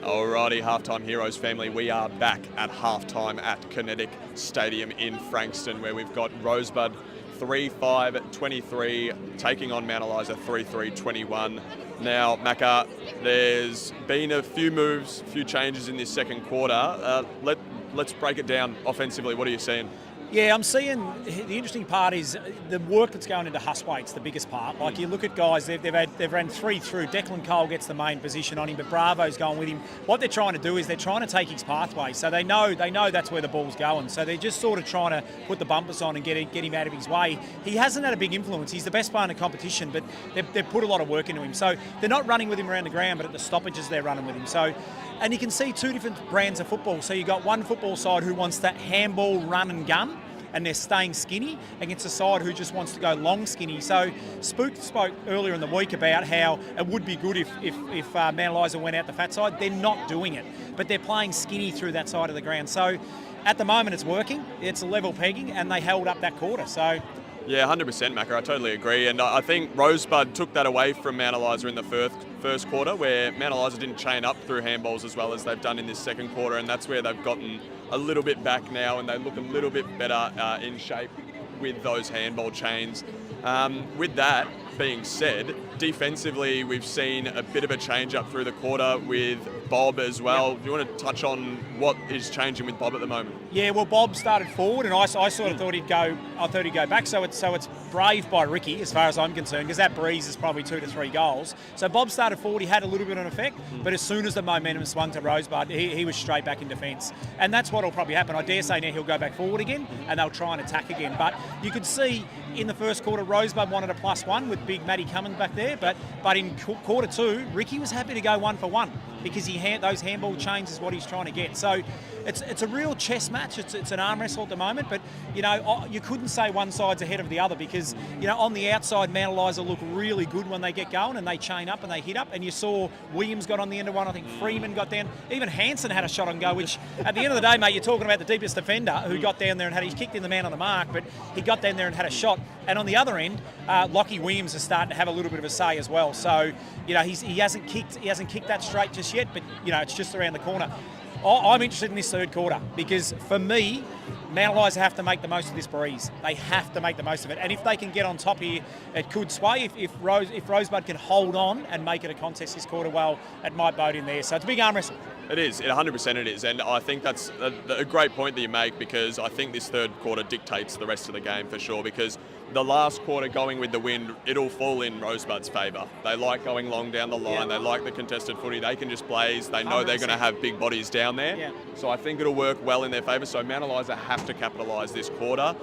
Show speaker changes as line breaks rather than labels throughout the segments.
Alrighty, Halftime Heroes family, we are back at halftime at Kinetic Stadium in Frankston, where we've got Rosebud 3-5-23 taking on Mount Eliza 3-3-21. Now, Macca, there's been a few moves, a few changes in this second quarter. Let's break it down offensively. What are you seeing?
Yeah, I'm seeing the interesting part is the work that's going into Huswaite's the biggest part. Like you look at guys, they've ran 3 through. Declan Cole gets the main position on him, but Bravo's going with him. What they're trying to do is they're trying to take his pathway, so they know that's where the ball's going. So they're just sort of trying to put the bumpers on and get him out of his way. He hasn't had a big influence. He's the best player in the competition, but they've put a lot of work into him. So they're not running with him around the ground, but at the stoppages they're running with him. So. And you can see two different brands of football. So you've got one football side who wants that handball run and gun, and they're staying skinny, against a side who just wants to go long skinny. So Spook spoke earlier in the week about how it would be good if Mount Eliza went out the fat side. They're not doing it, but they're playing skinny through that side of the ground. So at the moment it's working. It's a level pegging, and they held up that quarter. So.
Yeah, 100%, Macca. I totally agree. And I think Rosebud took that away from Mount Eliza in the first quarter, where Mount Eliza didn't chain up through handballs as well as they've done in this second quarter, and that's where they've gotten a little bit back now, and they look a little bit better in shape with those handball chains. With that being said, defensively, we've seen a bit of a change up through the quarter with Bob as well. Do you want to touch on what is changing with Bob at the moment?
Yeah, well, Bob started forward, and I sort of thought he'd go. I thought he'd go back. So it's brave by Ricky, as far as I'm concerned, because that breeze is probably 2 to 3 goals. So Bob started forward. He had a little bit of an effect, but as soon as the momentum swung to Rosebud, he was straight back in defence, and that's what will probably happen. I dare say now he'll go back forward again, and they'll try and attack again. But you could see in the first quarter, Rosebud wanted a +1 with big Matty Cummins back there, but in quarter two, Ricky was happy to go 1 for 1 because those handball chains is what he's trying to get. So it's a real chess match. It's an arm wrestle at the moment, but you couldn't say one side's ahead of the other because on the outside, Mount Eliza look really good when they get going and they chain up and they hit up. And you saw Williams got on the end of one. I think Freeman got down. Even Hansen had a shot on goal, which at the end of the day, mate, you're talking about the deepest defender who got down there and he kicked in the man on the mark, but he got down there and had a shot. And on the other end, Lockie Williams is starting to have a little bit of a say as well. So he hasn't kicked that straight just yet, but it's just around the corner. I'm interested in this third quarter because for me, Mount Eliza have to make the most of this breeze. They have to make the most of it, and if they can get on top here, it could sway. If Rosebud can hold on and make it a contest this quarter, well, it might boat in there. So it's a big arm wrestle.
It is, 100% it is, and I think that's a great point that you make because I think this third quarter dictates the rest of the game for sure because the last quarter going with the wind, it'll fall in Rosebud's favour. They like going long down the line. They like the contested footy. They can just blaze. They know 100%. They're going to have big bodies down there. Yeah. So I think it'll work well in their favour. So Mount Eliza have to capitalise this quarter.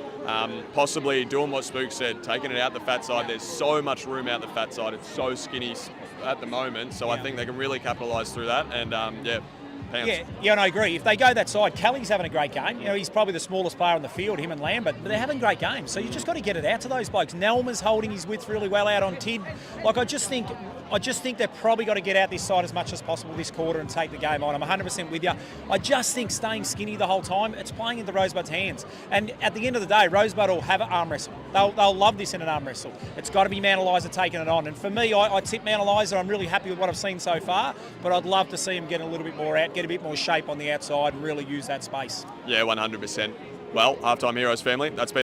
Possibly doing what Spook said, taking it out the fat side. There's so much room out the fat side. It's so skinny at the moment. So I think they can really capitalise through that. And Pounds.
Yeah, and I agree. If they go that side, Kelly's having a great game. He's probably the smallest player on the field, him and Lambert, but they're having great games. So you just got to get it out to those blokes. Nelma's holding his width really well out on Tid. I just think they've probably got to get out this side as much as possible this quarter and take the game on. I'm 100% with you. I just think staying skinny the whole time, it's playing into Rosebud's hands. And at the end of the day, Rosebud will have an arm wrestle. They'll love this in an arm wrestle. It's got to be Mount Eliza taking it on. And for me, I tip Mount Eliza. I'm really happy with what I've seen so far, but I'd love to see him get a little bit more out, get a bit more shape on the outside and really use that space.
Yeah, 100%. Well, Halftime Heroes family, that's been